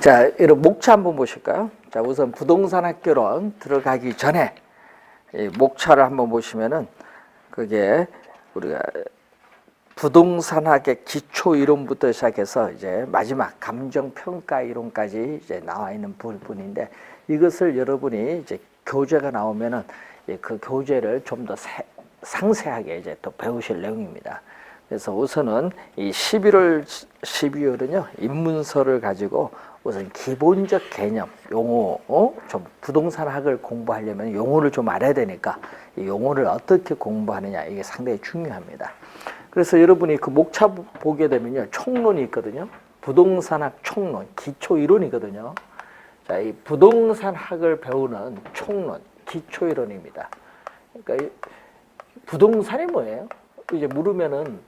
자, 여러분 목차 한번 보실까요? 자, 우선 부동산 학교론 들어가기 전에 이 목차를 한번 보시면은 그게 우리가 부동산학의 기초 이론부터 시작해서 이제 마지막 감정 평가 이론까지 이제 나와 있는 부분인데, 이것을 여러분이 이제 교재가 나오면은 그 교재를 좀 더 상세하게 이제 또 배우실 내용입니다. 그래서 우선은 이 11월, 12월은요, 입문서를 가지고 우선 기본적 개념, 용어, 좀 부동산학을 공부하려면 용어를 좀 알아야 되니까 이 용어를 어떻게 공부하느냐, 이게 상당히 중요합니다. 그래서 여러분이 그 목차 보게 되면요, 총론이 있거든요. 부동산학 총론, 기초 이론이거든요. 자, 이 부동산학을 배우는 총론, 기초 이론입니다. 그러니까 이 부동산이 뭐예요? 이제 물으면은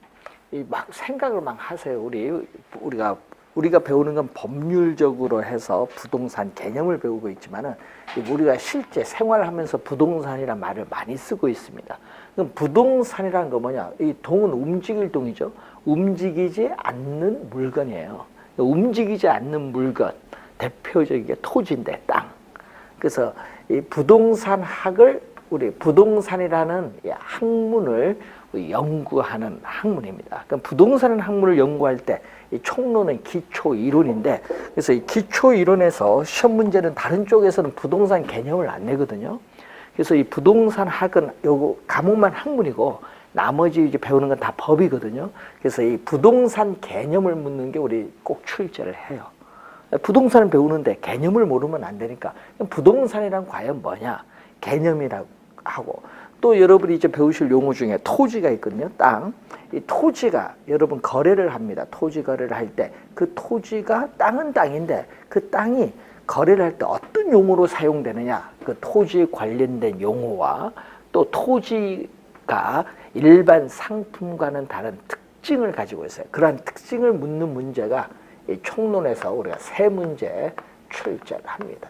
막 생각을 막 하세요. 우리가 배우는 건 법률적으로 해서 부동산 개념을 배우고 있지만은 우리가 실제 생활하면서 부동산이라는 말을 많이 쓰고 있습니다. 그럼 부동산이라는 거 뭐냐? 이 동은 움직일 동이죠. 움직이지 않는 물건이에요. 움직이지 않는 물건, 대표적인 게 토지인데, 땅. 그래서 이 부동산학을 우리 부동산이라는 학문을 연구하는 학문입니다. 그럼 부동산 학문을 연구할 때 이 총론은 기초 이론인데, 그래서 이 기초 이론에서 시험 문제는 다른 쪽에서는 부동산 개념을 안 내거든요. 그래서 이 부동산 학은 요거 과목만 학문이고 나머지 이제 배우는 건 다 법이거든요. 그래서 이 부동산 개념을 묻는 게 우리 꼭 출제를 해요. 부동산을 배우는데 개념을 모르면 안 되니까 부동산이란 과연 뭐냐? 개념이라고 하고, 또 여러분이 이제 배우실 용어 중에 토지가 있거든요. 땅. 이 토지가 여러분 거래를 합니다. 토지 거래를 할 때 그 토지가 땅은 땅인데 그 땅이 거래를 할 때 어떤 용어로 사용되느냐, 그 토지에 관련된 용어와 또 토지가 일반 상품과는 다른 특징을 가지고 있어요. 그러한 특징을 묻는 문제가 이 총론에서 우리가 3문제 출제를 합니다.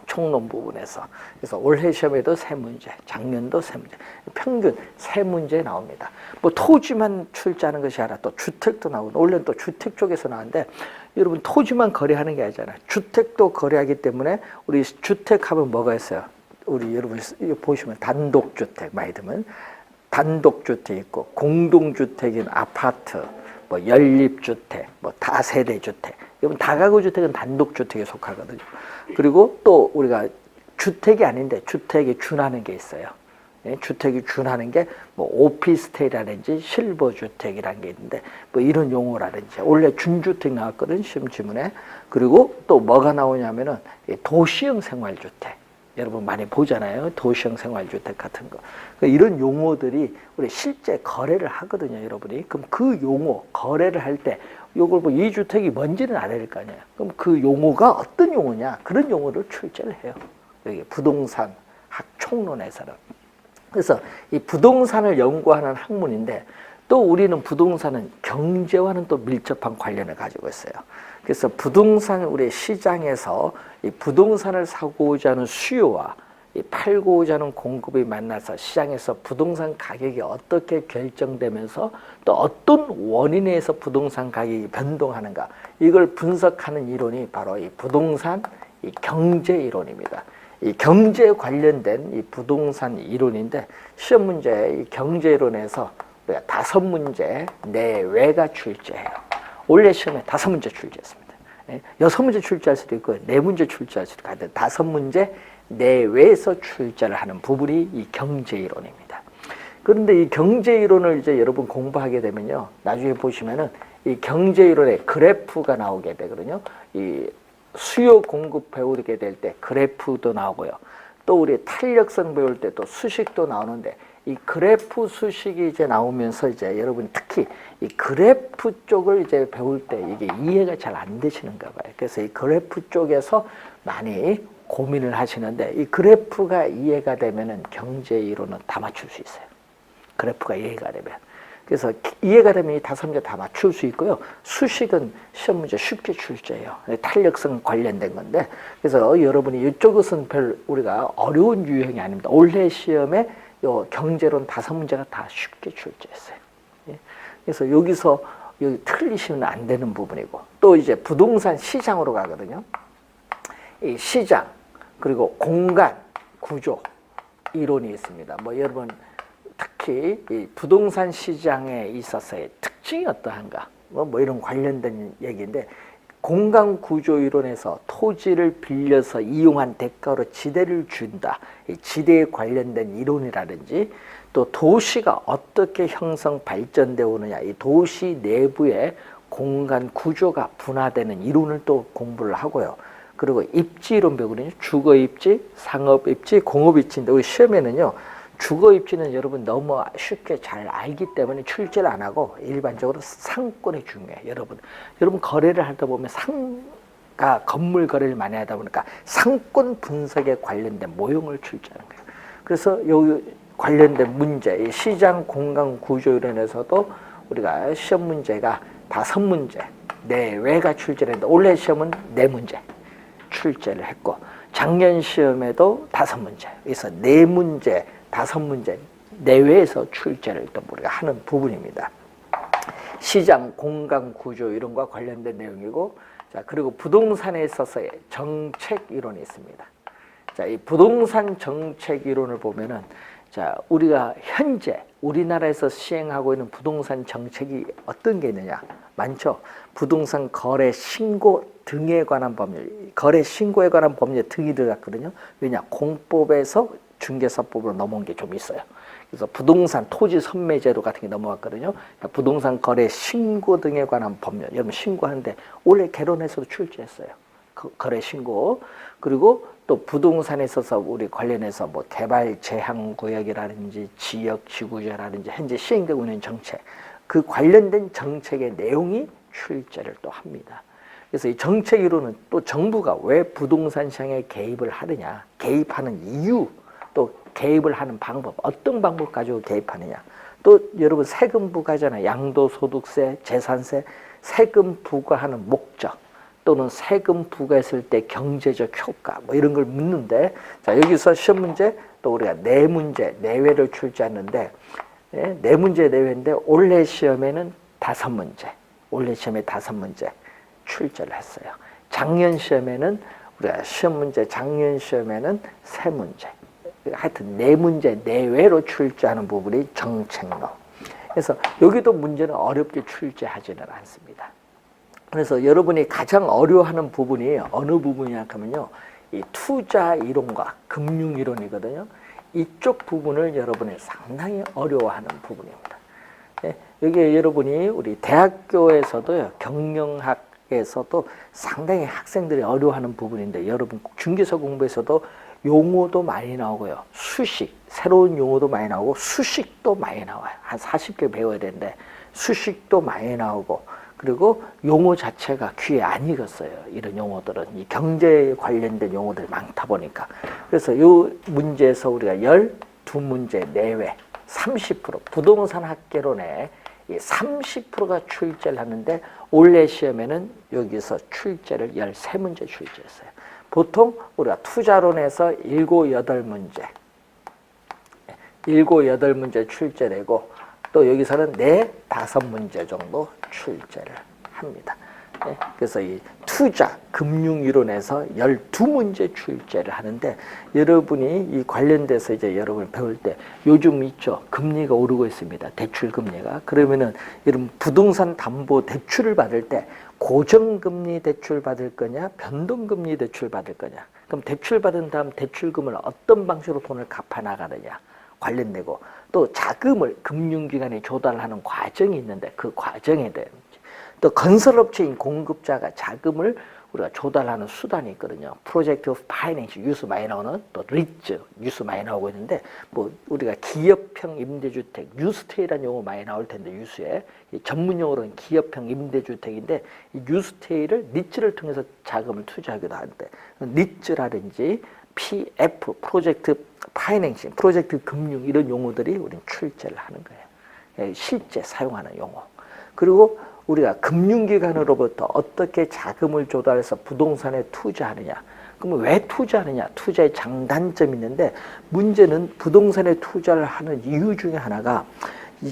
총론 부분에서. 그래서 올해 시험에도 3문제, 작년도 3문제, 평균 3문제 나옵니다. 뭐 토지만 출제하는 것이 아니라 또 주택도 나오고, 원래는 또 주택 쪽에서 나왔는데, 여러분 토지만 거래하는 게 아니잖아요. 주택도 거래하기 때문에 우리 주택하면 뭐가 있어요? 우리 여러분 보시면 단독주택 많이 들으면 단독주택 있고, 공동주택인 아파트, 뭐 연립주택, 뭐 다세대주택, 여러분 다가구주택은 단독주택에 속하거든요. 그리고 또 우리가 주택이 아닌데 주택에 준하는 게 있어요. 주택이 준하는 게 뭐 오피스텔이라든지 실버주택이라는 게 있는데, 뭐 이런 용어라든지 원래 준주택 나왔거든 시험 지문에. 그리고 또 뭐가 나오냐면은 도시형 생활주택, 여러분 많이 보잖아요. 도시형 생활주택 같은 거. 이런 용어들이 우리 실제 거래를 하거든요, 여러분이. 그럼 그 용어 거래를 할 때 요걸 뭐 이 주택이 뭔지는 알아야 될 거 아니에요. 그럼 그 용어가 어떤 용어냐, 그런 용어를 출제를 해요. 여기 부동산 학 총론에서는. 그래서 이 부동산을 연구하는 학문인데, 또 우리는 부동산은 경제와는 또 밀접한 관련을 가지고 있어요. 그래서 부동산 우리 시장에서 이 부동산을 사고자 하는 수요와 이 팔고자 하는 공급이 만나서 시장에서 부동산 가격이 어떻게 결정되면서 또 어떤 원인에 의해서 부동산 가격이 변동하는가, 이걸 분석하는 이론이 바로 이 부동산 이 경제 이론입니다. 이 경제에 관련된 이 부동산 이론인데, 시험 문제 이 경제 이론에서 우리가 5문제 내외가 출제해요. 올해 시험에 5문제 출제했습니다. 6문제 출제할 수도 있고 4문제 출제할 수도 있고 5문제 내외에서 출제를 하는 부분이 이 경제 이론입니다. 그런데 이 경제 이론을 이제 여러분 공부하게 되면요, 나중에 보시면은 이 경제 이론의 그래프가 나오게 되거든요. 이 수요 공급 배우게 될 때 그래프도 나오고요. 또 우리 탄력성 배울 때 또 수식도 나오는데, 이 그래프 수식이 이제 나오면서 이제 여러분 특히 이 그래프 쪽을 이제 배울 때 이게 이해가 잘 안 되시는가 봐요. 그래서 이 그래프 쪽에서 많이 고민을 하시는데, 이 그래프가 이해가 되면은 경제 이론은 다 맞출 수 있어요. 그래프가 이해가 되면. 그래서 이해가 되면 이 5문제 다 맞출 수 있고요. 수식은 시험 문제 쉽게 출제해요. 탄력성 관련된 건데, 그래서 여러분이 이쪽은 별 우리가 어려운 유형이 아닙니다. 올해 시험에 요 경제론 5문제가 다 쉽게 출제했어요. 그래서 여기서 여기 틀리시면 안 되는 부분이고, 또 이제 부동산 시장으로 가거든요. 이 시장 그리고 공간 구조 이론이 있습니다. 뭐 여러분 특히 이 부동산 시장에 있어서의 특징이 어떠한가 뭐 이런 관련된 얘기인데, 공간 구조 이론에서 토지를 빌려서 이용한 대가로 지대를 준다. 이 지대에 관련된 이론이라든지, 또 도시가 어떻게 형성 발전되어 오느냐, 이 도시 내부의 공간 구조가 분화되는 이론을 또 공부를 하고요. 그리고 입지 이론 배우거든요. 주거 입지, 상업 입지, 공업 입지인데 우리 시험에는요, 주거 입지는 여러분 너무 쉽게 잘 알기 때문에 출제를 안 하고 일반적으로 상권이 중요해요. 여러분 거래를 하다 보면 상가 건물 거래를 많이 하다 보니까 상권 분석에 관련된 모형을 출제하는 거예요. 그래서 요 관련된 문제, 이 시장 공간 구조 이론에서도 우리가 시험 문제가 5문제 내외가 출제를 했는데, 올해 시험은 4문제 출제를 했고, 작년 시험에도 5문제, 그래서 4문제 5문제 내외에서 출제를 또 우리가 하는 부분입니다. 시장 공간 구조 이론과 관련된 내용이고, 자, 그리고 부동산에 있어서의 정책 이론이 있습니다. 자, 이 부동산 정책 이론을 보면은, 자, 우리가 현재 우리나라에서 시행하고 있는 부동산 정책이 어떤 게 있느냐? 많죠. 부동산 거래 신고 등에 관한 법률, 거래 신고에 관한 법률 등이 들어갔거든요. 왜냐? 공법에서 중개사법으로 넘어온 게 좀 있어요. 그래서 부동산 토지 선매제도 같은 게 넘어왔거든요. 부동산 거래 신고 등에 관한 법률, 여러분 신고하는데 올해 개론에서도 출제했어요. 거래 신고. 그리고 또 부동산에 있어서 우리 관련해서 뭐 개발 제한 구역이라든지 지역 지구제라든지 현재 시행되고 있는 정책, 그 관련된 정책의 내용이 출제를 또 합니다. 그래서 이 정책 이론은 또 정부가 왜 부동산 시장에 개입을 하느냐, 개입하는 이유, 또 개입을 하는 방법, 어떤 방법 가지고 개입하느냐. 또 여러분 세금 부과잖아요. 양도소득세, 재산세, 세금 부과하는 목적, 또는 세금 부과했을 때 경제적 효과, 뭐 이런 걸 묻는데, 자, 여기서 시험 문제 또 우리가 4문제 내외를 출제하는데, 4문제 내외인데 올해 시험에는 5문제, 올해 시험에 5문제 출제를 했어요. 작년 시험에는 우리가 시험 문제, 작년 시험에는 3문제, 하여튼 4문제 내외로 출제하는 부분이 정책론. 그래서 여기도 문제는 어렵게 출제하지는 않습니다. 그래서 여러분이 가장 어려워하는 부분이 어느 부분이냐 하면요, 이 투자 이론과 금융 이론이거든요. 이쪽 부분을 여러분이 상당히 어려워하는 부분입니다. 여기 여러분이 우리 대학교에서도요, 경영학에서도 상당히 학생들이 어려워하는 부분인데, 여러분 중개사 공부에서도 용어도 많이 나오고요, 수식, 새로운 용어도 많이 나오고 수식도 많이 나와요. 한 40개 배워야 되는데 수식도 많이 나오고, 그리고 용어 자체가 귀에 안 익었어요. 이런 용어들은 이 경제에 관련된 용어들이 많다 보니까. 그래서 이 문제에서 우리가 12문제 내외 30%, 부동산 학개론에 30%가 출제를 하는데, 올해 시험에는 여기서 출제를 13문제 출제했어요. 보통 우리가 투자론에서 7, 8문제, 7, 8문제 출제되고, 또 여기서는 4, 5문제 정도 출제를 합니다. 그래서 이 투자, 금융 이론에서 12문제 출제를 하는데, 여러분이 이 관련돼서 이제 여러분 배울 때 요즘 있죠. 금리가 오르고 있습니다. 대출 금리가. 그러면은 여러분 부동산 담보 대출을 받을 때 고정금리 대출 받을 거냐, 변동금리 대출 받을 거냐. 그럼 대출 받은 다음 대출금을 어떤 방식으로 돈을 갚아 나가느냐 관련되고, 또 자금을 금융기관에 조달하는 과정이 있는데 그 과정에 대한, 또 건설업체인 공급자가 자금을 우리가 조달하는 수단이 있거든요. 프로젝트 오브 파이낸싱 뉴스 많이 나오는, 또 리츠 뉴스 많이 나오고 있는데, 뭐 우리가 기업형 임대주택 뉴스테이라는 용어 많이 나올 텐데, 뉴스에 전문 용어로는 기업형 임대주택인데, 이 뉴스테이를 리츠를 통해서 자금을 투자하기도 하는데, 리츠라든지 PF 프로젝트 파이낸싱, 프로젝트 금융, 이런 용어들이 우리는 출제를 하는 거예요. 실제 사용하는 용어. 그리고 우리가 금융기관으로부터 어떻게 자금을 조달해서 부동산에 투자하느냐. 그러면 왜 투자하느냐? 투자의 장단점이 있는데, 문제는 부동산에 투자를 하는 이유 중에 하나가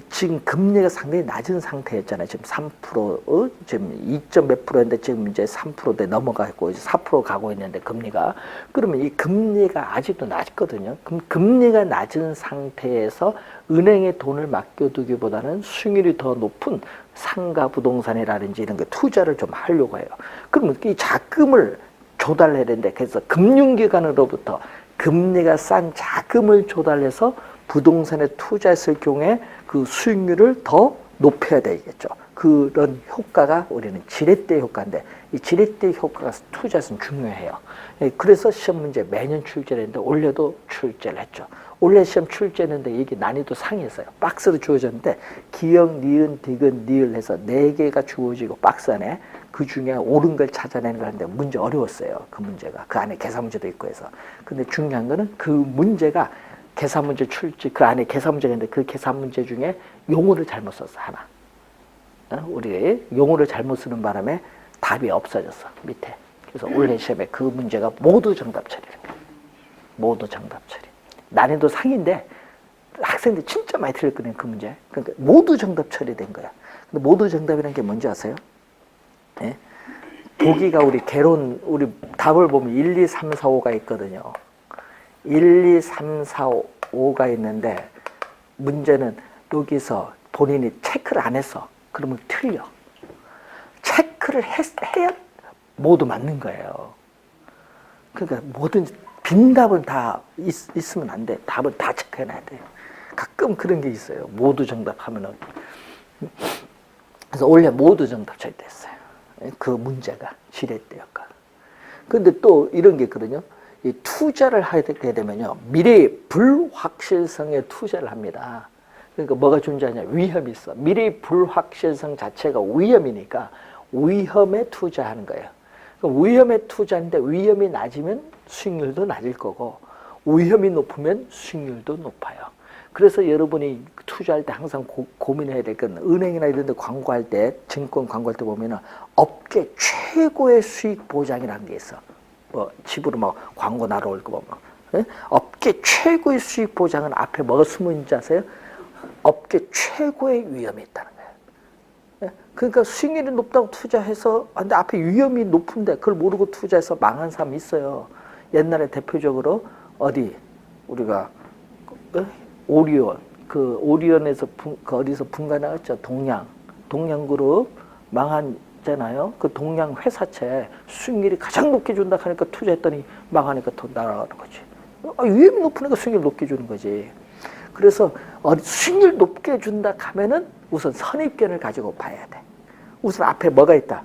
지금 금리가 상당히 낮은 상태였잖아요. 지금 3%, 지금 2점 몇 프로인데 지금 이제 3%대 넘어가고 이제 4% 가고 있는데 금리가. 그러면 이 금리가 아직도 낮거든요. 그럼 금리가 낮은 상태에서 은행에 돈을 맡겨두기보다는 수익률이 더 높은 상가 부동산이라든지 이런 거 투자를 좀 하려고 해요. 그러면 이 자금을 조달해야 되는데, 그래서 금융기관으로부터 금리가 싼 자금을 조달해서 부동산에 투자했을 경우에 그 수익률을 더 높여야 되겠죠. 그런 효과가 우리는 지렛대 효과인데, 이 지렛대 효과가 투자에서는 중요해요. 그래서 시험 문제 매년 출제를 했는데 올해도 출제를 했죠. 올해 시험 출제했는데 이게 난이도 상이었어요. 박스로 주어졌는데 기역, 니은, 디귿, 니을 해서 4개가 주어지고 박스 안에 그 중에 옳은 걸 찾아내는 걸 하는데 문제 어려웠어요. 그 문제가. 그 안에 계산 문제도 있고 해서. 근데 중요한 거는 그 문제가 계산 문제 출제, 그 안에 계산 문제가 있는데 그 계산 문제 중에 용어를 잘못 썼어, 하나. 우리 용어를 잘못 쓰는 바람에 답이 없어졌어, 밑에. 그래서 올해 시험에 그 문제가 모두 정답 처리입니다. 모두 정답 처리. 난이도 상인데 학생들 진짜 많이 틀렸거든요, 그 문제. 그러니까 모두 정답 처리된 거야. 근데 모두 정답이라는 게 뭔지 아세요? 예? 보기가 우리 개론, 우리 답을 보면 1, 2, 3, 4, 5가 있거든요. 1, 2, 3, 4, 5가 있는데 문제는 여기서 본인이 체크를 안 했어. 그러면 틀려. 체크를 해야 모두 맞는 거예요. 그러니까 뭐든지 빈 답은 다 있으면 안 돼. 답은 다 체크해놔야 돼. 가끔 그런 게 있어요. 모두 정답하면은. 그래서 원래 모두 정답 처리됐어요. 그 문제가 지렛대였까. 근데 또 이런 게 있거든요. 이 투자를 하게 되면요, 미래의 불확실성에 투자를 합니다. 그러니까 뭐가 존재하냐? 위험이 있어. 미래의 불확실성 자체가 위험이니까 위험에 투자하는 거예요. 위험에 투자하는데 위험이 낮으면 수익률도 낮을 거고 위험이 높으면 수익률도 높아요. 그래서 여러분이 투자할 때 항상 고민해야 될 건, 은행이나 이런 데 광고할 때, 증권 광고할 때 보면은 업계 최고의 수익 보장이라는 게 있어. 뭐 집으로 막 광고 날아올 거 보면. 예? 업계 최고의 수익 보장은 앞에 뭐가 숨어 있는지 아세요? 업계 최고의 위험이 있다는 거예요. 예? 그러니까 수익률이 높다고 투자해서, 근데 앞에 위험이 높은데 그걸 모르고 투자해서 망한 사람이 있어요. 옛날에 대표적으로 우리가 오리온, 그 오리온에서 어디서 분가 나왔죠? 동양그룹 망하잖아요. 그 동양 회사채 수익률이 가장 높게 준다 하니까 투자했더니 망하니까 돈 날아가는 거지. 위험이 높으니까 수익률 높게 주는 거지. 그래서 수익률 높게 준다 하면은 우선 선입견을 가지고 봐야 돼. 우선 앞에 뭐가 있다?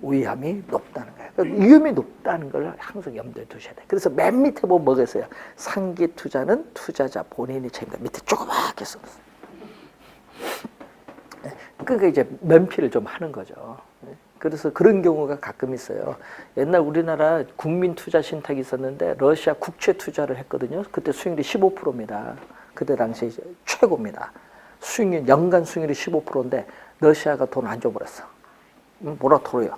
위험이 높다는 거야. 그러니까 위험이 높다는 걸 항상 염두에 두셔야 돼. 그래서 맨 밑에 보면 뭐가 있어요? 상기 투자는 투자자 본인이 책임다. 밑에 조그맣게 써놨어요. 그러니까 이제 면피를 좀 하는 거죠. 그래서 그런 경우가 가끔 있어요. 옛날 우리나라 국민 투자 신탁이 있었는데 러시아 국채 투자를 했거든요. 그때 수익률이 15%입니다. 그때 당시 최고입니다. 수익률, 연간 수익률이 15%인데 러시아가 돈 안 줘버렸어. 모라토리엄.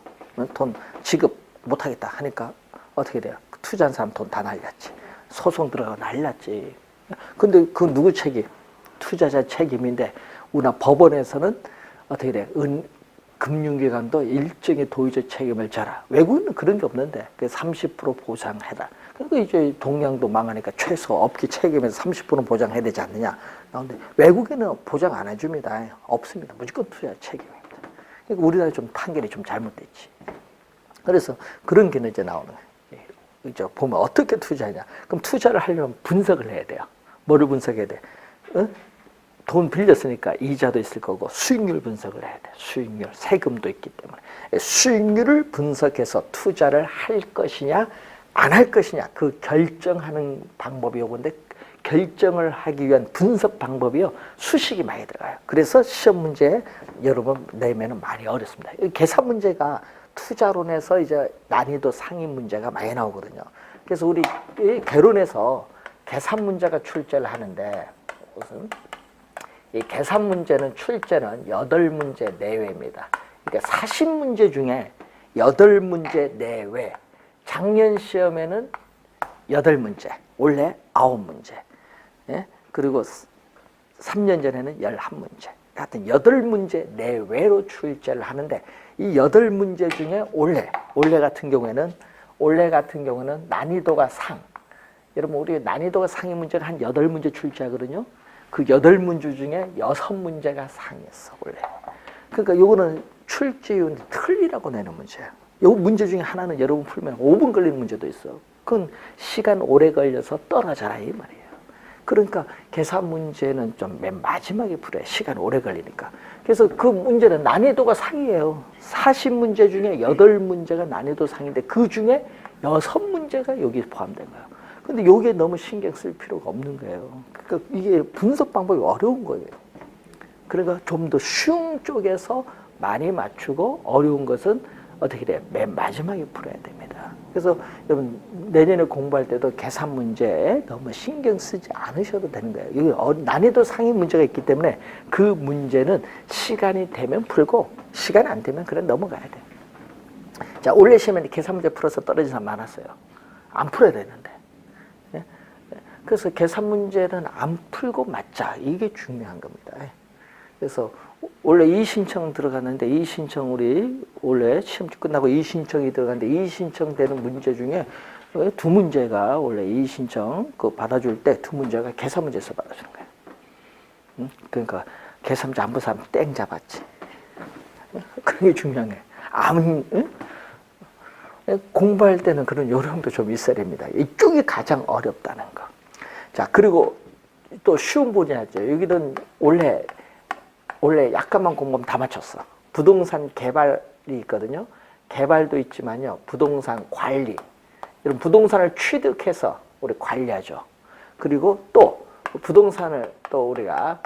돈 지급 못하겠다 하니까 어떻게 돼요? 투자한 사람 돈 다 날렸지. 소송 들어가고 날렸지. 근데 그 누구 책임? 투자자 책임인데 우리나라 법원에서는 어떻게 돼? 금융기관도 일정의 도의적 책임을 져라. 외국은 그런 게 없는데 30% 보상해라. 그러니까 이제 동양도 망하니까 최소 업계 책임에서 30% 보장해야 되지 않느냐. 그런데 외국에는 보장 안 해줍니다. 없습니다. 무조건 투자 책임입니다. 그러니까 우리나라 좀 판결이 좀 잘못됐지. 그래서 그런 게 이제 나오는 거예요. 이제 보면 어떻게 투자하냐. 그럼 투자를 하려면 분석을 해야 돼요. 뭐를 분석해야 돼? 돈 빌렸으니까 이자도 있을 거고 수익률 분석을 해야 돼. 수익률, 세금도 있기 때문에 수익률을 분석해서 투자를 할 것이냐 안 할 것이냐 그 결정하는 방법이 요건데, 결정을 하기 위한 분석 방법이요 수식이 많이 들어가요. 그래서 시험 문제 여러분 내면은 많이 어렵습니다. 계산 문제가 투자론에서 이제 난이도 상위 문제가 많이 나오거든요. 그래서 우리 개론에서 계산 문제가 출제를 하는데 무슨 이 계산 문제는 출제는 8문제 내외입니다. 그러니까 40문제 중에 8문제 내외. 작년 시험에는 8문제, 올해 9문제. 예? 그리고 3년 전에는 11문제. 하여튼 8문제 내외로 출제를 하는데 이 8문제 중에 올해 같은 경우에는 난이도가 상. 여러분 우리 난이도가 상의 문제가 한 8문제 출제하거든요. 그 8문제 중에 6문제가 상이었어 원래. 그러니까 요거는 출제율 틀리라고 내는 문제야. 요 문제 중에 하나는 여러분 풀면 5분 걸리는 문제도 있어. 그건 시간 오래 걸려서 떨어져라 이 말이에요. 그러니까 계산 문제는 좀 맨 마지막에 풀어야 시간 오래 걸리니까. 그래서 그 문제는 난이도가 상이에요. 40문제 중에 8문제가 난이도 상인데 그 중에 6문제가 여기 포함된 거예요. 근데 여기에 너무 신경 쓸 필요가 없는 거예요. 그러니까 이게 분석 방법이 어려운 거예요. 그러니까 좀 더 쉬운 쪽에서 많이 맞추고 어려운 것은 어떻게 돼요? 맨 마지막에 풀어야 됩니다. 그래서 여러분 내년에 공부할 때도 계산 문제에 너무 신경 쓰지 않으셔도 되는 거예요. 여기 난이도 상위 문제가 있기 때문에 그 문제는 시간이 되면 풀고 시간이 안 되면 그냥 넘어가야 돼요. 자, 올해 시험에 계산 문제 풀어서 떨어진 사람 많았어요. 안 풀어야 되는데. 그래서 계산 문제는 안 풀고 맞자. 이게 중요한 겁니다. 그래서 원래 이신청 들어갔는데 이신청 우리 원래 시험 끝나고 이신청이 들어갔는데 이신청 되는 문제 중에 2문제가 원래 이신청 그 받아줄 때 2문제가 계산 문제에서 받아주는 거예요. 그러니까 계산 문제 안 본 사람 땡 잡았지. 그런 게 중요한 거예요. 공부할 때는 그런 요령도 좀 있어야 됩니다. 이쪽이 가장 어렵다는 거. 자, 그리고 또 쉬운 분야죠. 여기는 원래 약간만 공부하면 다 맞췄어. 부동산 개발이 있거든요. 개발도 있지만요. 부동산 관리. 이런 부동산을 취득해서 우리 관리하죠. 그리고 또 부동산을 또 우리가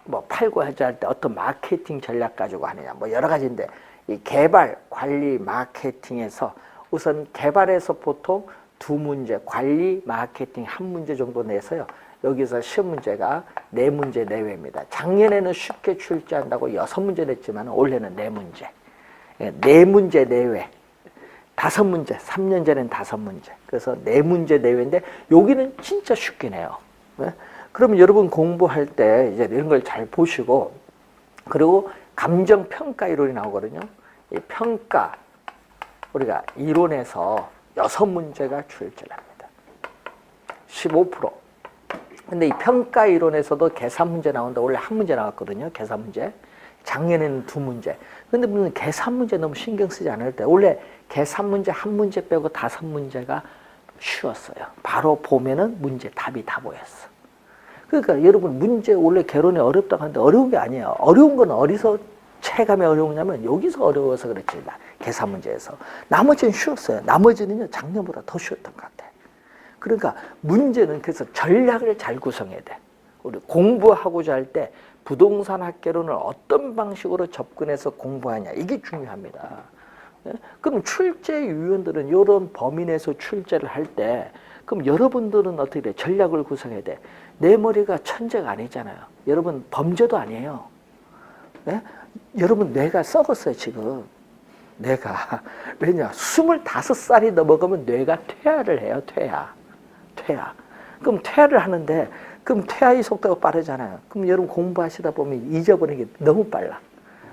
뭐 팔고 하자 할 때 어떤 마케팅 전략 가지고 하느냐. 뭐 여러 가지인데 이 개발, 관리, 마케팅에서 우선 개발에서 보통 2문제, 관리, 마케팅 1문제 정도 내서요. 여기서 시험 문제가 4문제 내외입니다. 작년에는 쉽게 출제한다고 6문제 냈지만 올해는 4문제. 4문제 내외. 5문제. 3년 전엔 5문제. 그래서 4문제 내외인데 여기는 진짜 쉽게 내요. 그러면 여러분 공부할 때 이제 이런 걸 잘 보시고 그리고 감정평가 이론이 나오거든요. 이 평가 우리가 이론에서 6문제가 출제를 합니다. 15%. 근데 이 평가 이론에서도 계산 문제 나온다. 원래 1문제 나왔거든요. 계산 문제. 작년에는 2문제. 근데 무슨 계산 문제 너무 신경 쓰지 않을 때 원래 계산 문제 1문제 빼고 5문제가 쉬웠어요. 바로 보면은 문제 답이 다 보였어. 그러니까 여러분 문제 원래 개론이 어렵다고 하는데 어려운 게 아니에요. 어려운 건 어디서 체감이 어려우냐면 여기서 어려워서 그렇지. 계산 문제에서. 나머지는 쉬웠어요. 나머지는요 작년보다 더 쉬웠던 것 같아요. 그러니까 문제는 그래서 전략을 잘 구성해야 돼. 우리 공부하고자 할 때 부동산 학개론을 어떤 방식으로 접근해서 공부하냐 이게 중요합니다. 그럼 출제위원들은 이런 범위 내에서 출제를 할 때 그럼 여러분들은 어떻게 돼? 전략을 구성해야 돼. 내 머리가 천재가 아니잖아요. 여러분 범죄도 아니에요. 네? 여러분 뇌가 썩었어요 지금. 뇌가. 왜냐 25살이 넘어가면 뇌가 퇴화를 해요. 퇴화. 그럼 퇴화를 하는데 그럼 퇴화의 속도가 빠르잖아요. 그럼 여러분 공부하시다 보면 잊어버리는 게 너무 빨라.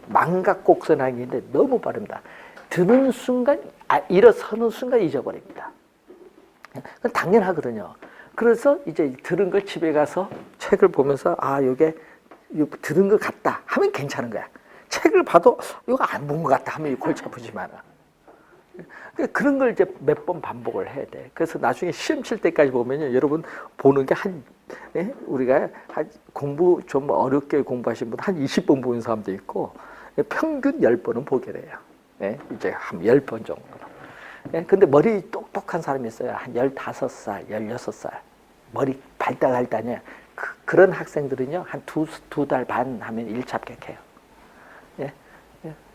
망각곡선하기인데 너무 빠릅니다. 드는 순간 일어서는 순간 잊어버립니다. 그건 당연하거든요. 그래서 이제 들은 걸 집에 가서 책을 보면서 이게 들은 것 같다 하면 괜찮은 거야. 책을 봐도 이거 안 본 것 같다 하면 골치 아프지 마라. 그런 걸 이제 몇 번 반복을 해야 돼. 그래서 나중에 시험 칠 때까지 보면요, 여러분 보는 게 우리가 공부 좀 어렵게 공부하신 분 한 20번 보는 사람도 있고 평균 10번은 보게 돼요. 이제 한 10번 정도로. 근데 머리 똑똑한 사람이 있어요. 한 15살, 16살. 머리 발달할 때 아니에요. 그런 학생들은요, 한 두 달 반 하면 1차 합격해요.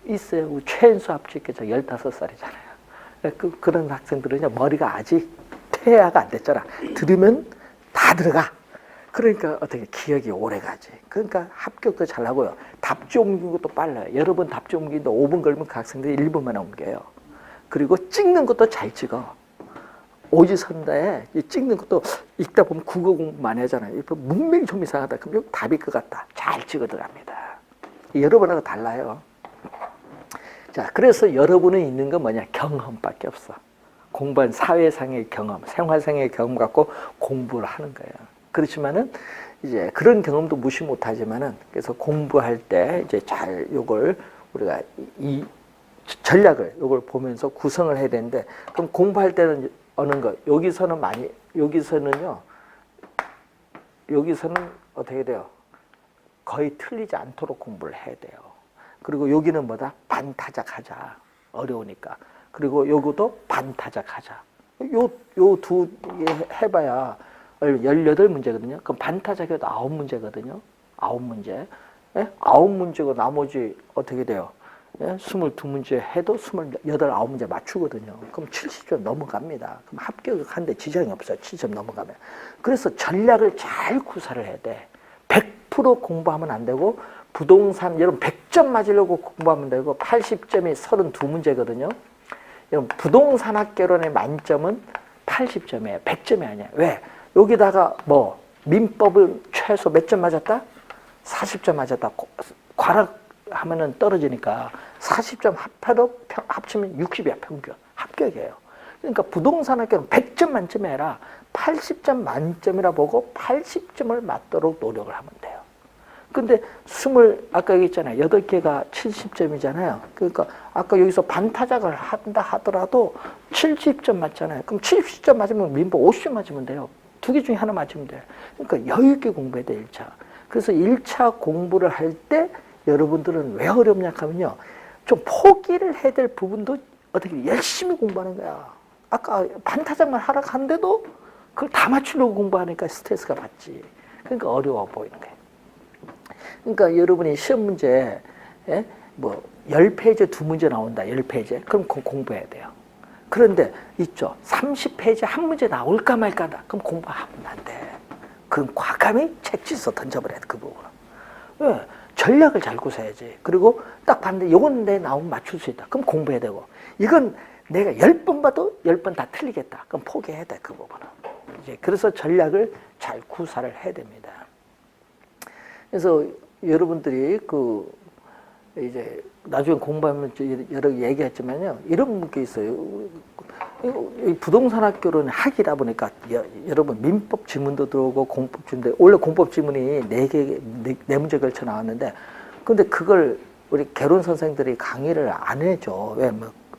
있어요. 최연소 합격해서 15살이잖아요. 그런 학생들은요, 머리가 아직 퇴화가 안 됐잖아. 들으면 다 들어가. 그러니까 어떻게 기억이 오래 가지. 그러니까 합격도 잘 하고요. 답지 옮기는 것도 빨라요. 여러분 답지 옮기는데 5분 걸리면 그 학생들이 1분 만에 옮겨요. 그리고 찍는 것도 잘 찍어. 오지선다에 찍는 것도 읽다 보면 국어 공부 많이 하잖아요. 문명이 좀 이상하다. 그럼 답일 것 같다. 잘 찍어 들어갑니다. 여러분하고 달라요. 자, 그래서 여러분은 있는 건 뭐냐? 경험밖에 없어. 공부한 사회상의 경험, 생활상의 경험 갖고 공부를 하는 거예요. 그렇지만은 이제 그런 경험도 무시 못 하지만은 그래서 공부할 때 이제 잘 요걸 우리가 이 전략을 요걸 보면서 구성을 해야 되는데, 그럼 공부할 때는 어느 거 여기서는 많이 여기서는요 여기서는 어떻게 돼요? 거의 틀리지 않도록 공부를 해야 돼요. 그리고 여기는 뭐다? 반타작하자. 어려우니까. 그리고 요것도 반타작하자. 요 두 해봐야 18문제거든요. 그럼 반타작해도 9문제거든요. 9문제. 예? 9문제고 나머지 어떻게 돼요? 예? 22문제 해도 28, 9문제 맞추거든요. 그럼 70점 넘어갑니다. 그럼 합격한데 지장이 없어요. 70점 넘어가면. 그래서 전략을 잘 구사를 해야 돼. 100% 공부하면 안 되고, 부동산, 여러분 100점 맞으려고 공부하면 되고, 80점이 32문제거든요. 여러분 부동산학개론의 만점은 80점이에요. 100점이 아니야. 왜? 여기다가 뭐 민법은 최소 몇 점 맞았다? 40점 맞았다. 과락하면은 떨어지니까 40점 합치면 60이야. 평균. 합격이에요. 그러니까 부동산학개론 100점 만점이 아니라 80점 만점이라 보고 80점을 맞도록 노력을 하면 돼요. 근데 아까 얘기했잖아요. 8개가 70점이잖아요. 그러니까 아까 여기서 반타작을 한다 하더라도 70점 맞잖아요. 그럼 70점 맞으면 민법 50점 맞으면 돼요. 2개 중에 하나 맞으면 돼요. 그러니까 여유 있게 공부해야 돼, 1차. 그래서 1차 공부를 할 때 여러분들은 왜 어렵냐 하면요. 좀 포기를 해야 될 부분도 어떻게 열심히 공부하는 거야. 아까 반타작만 하라고 하는데도 그걸 다 맞추려고 공부하니까 스트레스가 받지. 그러니까 어려워 보이는 거예요. 그러니까 여러분이 시험 문제, 예? 뭐 10페이지 2문제 나온다. 10페이지. 그럼 공부해야 돼요. 그런데 있죠. 30페이지 한 문제 나올까 말까다. 그럼 공부하면 안 돼. 그럼 과감히 책지서 던져버려야 돼. 그 부분은. 왜? 전략을 잘 구사해야지. 그리고 딱 봤는데 이건 내 나오면 맞출 수 있다. 그럼 공부해야 되고. 이건 내가 10번 봐도 10번 다 틀리겠다. 그럼 포기해야 돼. 그 부분은. 이제 그래서 전략을 잘 구사를 해야 됩니다. 그래서 여러분들이 이제 나중에 공부하면 여러 얘기했지만요. 이런 게 있어요. 부동산학교는 학이다 보니까 여러분 민법 지문도 들어오고 공법 지문도, 원래 공법 지문이 4문제 걸쳐 나왔는데, 근데 그걸 우리 개론 선생들이 강의를 안 해줘.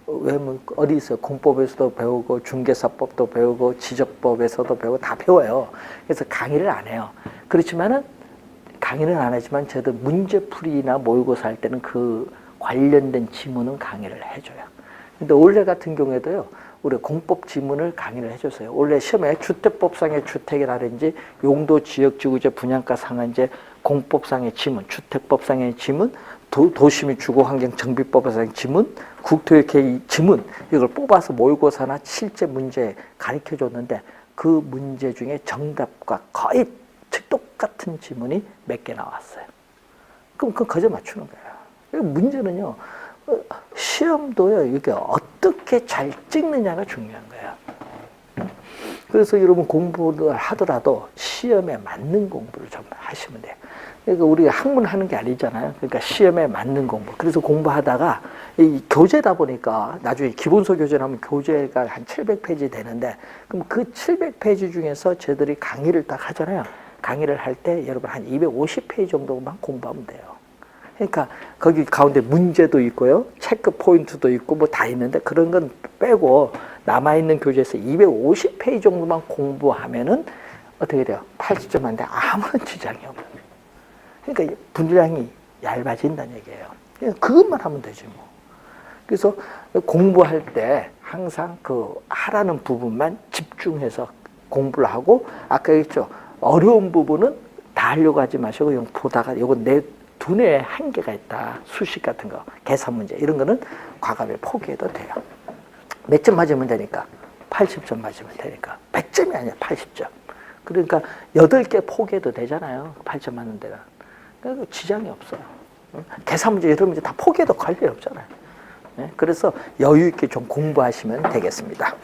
왜 어디 있어요? 공법에서도 배우고 중개사법도 배우고 지적법에서도 배우고 다 배워요. 그래서 강의를 안 해요. 그렇지만은 강의는 안 하지만 저도 문제풀이나 모의고사 할 때는 그 관련된 지문은 강의를 해줘요. 근데 올해 같은 경우에도요, 우리 공법 지문을 강의를 해줬어요. 원래 시험에 주택법상의 주택이라든지 용도, 지역, 지구제, 분양가 상한제, 공법상의 지문, 주택법상의 지문, 도시및 주거환경정비법상의 지문, 국토일계획 지문, 이걸 뽑아서 모의고사나 실제 문제 가르쳐줬는데, 그 문제 중에 정답과 거의 똑같은 지문이 몇 개 나왔어요. 그럼 그거 거저 맞추는 거예요. 문제는요, 시험도요, 이게 어떻게 잘 찍느냐가 중요한 거예요. 그래서 여러분 공부를 하더라도 시험에 맞는 공부를 좀 하시면 돼요. 그러니까 우리가 학문하는 게 아니잖아요. 그러니까 시험에 맞는 공부. 그래서 공부하다가 이 교재다 보니까 나중에 기본서 교재를 하면 교재가 한 700페이지 되는데, 그럼 그 700페이지 중에서 저희들이 강의를 딱 하잖아요. 강의를 할 때 여러분 한 250페이지 정도만 공부하면 돼요. 그러니까 거기 가운데 문제도 있고요, 체크 포인트도 있고 뭐 다 있는데, 그런 건 빼고 남아있는 교재에서 250페이지 정도만 공부하면은 어떻게 돼요? 80점 만데 아무런 지장이 없는 거예요. 그러니까 분량이 얇아진다는 얘기예요. 그것만 하면 되지 뭐. 그래서 공부할 때 항상 그 하라는 부분만 집중해서 공부를 하고, 아까 했죠. 어려운 부분은 다 하려고 하지 마시고, 이거 보다가 이건 내 두뇌에 한계가 있다. 수식 같은 거, 계산 문제 이런 거는 과감히 포기해도 돼요. 몇 점 맞으면 되니까? 80점 맞으면 되니까. 100점이 아니야, 80점. 그러니까 8개 포기해도 되잖아요. 8점 맞는 데는. 그러니까 지장이 없어요. 계산 문제, 이런 문제 다 포기해도 관리 없잖아요. 그래서 여유 있게 좀 공부하시면 되겠습니다.